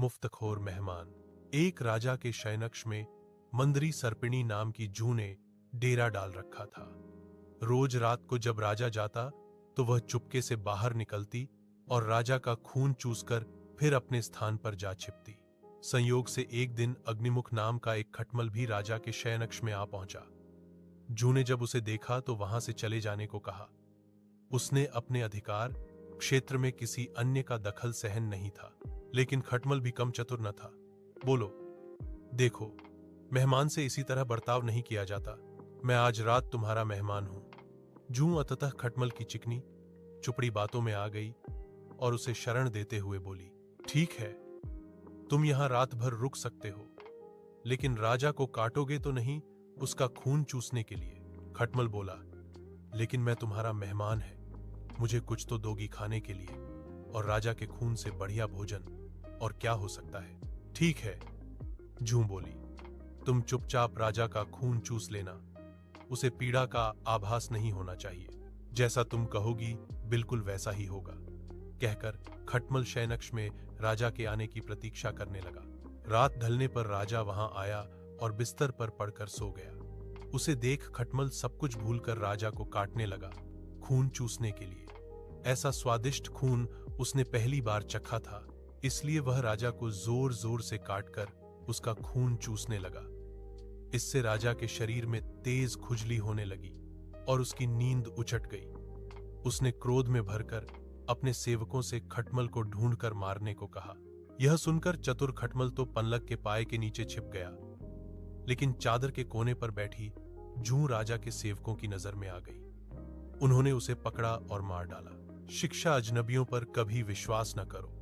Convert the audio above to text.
मुफ्तखोर मेहमान। एक राजा के शयनकक्ष में मंदरी सर्पिणी नाम की जूं ने डेरा डाल रखा था। रोज रात को जब राजा जाता तो वह चुपके से बाहर निकलती और राजा का खून चूसकर फिर अपने स्थान पर जा छिपती। संयोग से एक दिन अग्निमुख नाम का एक खटमल भी राजा के शयनकक्ष में आ पहुंचा। जूं ने जब उसे देखा तो वहां से चले जाने को कहा। उसने अपने अधिकार क्षेत्र में किसी अन्य का दखल सहन नहीं था, लेकिन खटमल भी कम चतुर न था। बोलो, देखो, मेहमान से इसी तरह बर्ताव नहीं किया जाता। मैं आज रात तुम्हारा मेहमान हूं। जूं अंततः खटमल की चिकनी चुपड़ी बातों में आ गई और उसे शरण देते हुए बोली, ठीक है, तुम यहां रात भर रुक सकते हो, लेकिन राजा को काटोगे तो नहीं उसका खून चूसने के लिए। खटमल बोला, लेकिन मैं तुम्हारा मेहमान है, मुझे कुछ तो दोगी खाने के लिए, और राजा के खून से बढ़िया भोजन और क्या हो सकता है। ठीक है, जूं बोली, तुम चुपचाप राजा का खून चूस लेना, उसे पीड़ा का आभास नहीं होना चाहिए। जैसा तुम कहोगी बिल्कुल वैसा ही होगा। कहकर खटमल शयनकक्ष में राजा के आने की प्रतीक्षा करने लगा। रात ढलने पर राजा वहां आया और बिस्तर पर पड़कर सो गया। उसे देख खटमल सब कुछ भूलकर राजा को काटने लगा, खून चूसने के लिए। ऐसा स्वादिष्ट खून उसने पहली बार चखा था, इसलिए वह राजा को जोर जोर से काटकर उसका खून चूसने लगा। इससे राजा के शरीर में तेज खुजली होने लगी और उसकी नींद उचट गई। उसने क्रोध में भरकर अपने सेवकों से खटमल को ढूंढकर मारने को कहा। यह सुनकर चतुर खटमल तो पलंग के पाए के नीचे छिप गया, लेकिन चादर के कोने पर बैठी जूं राजा के सेवकों की नजर में आ गई। उन्होंने उसे पकड़ा और मार डाला। शिक्षा अजनबियों पर कभी विश्वास न करो।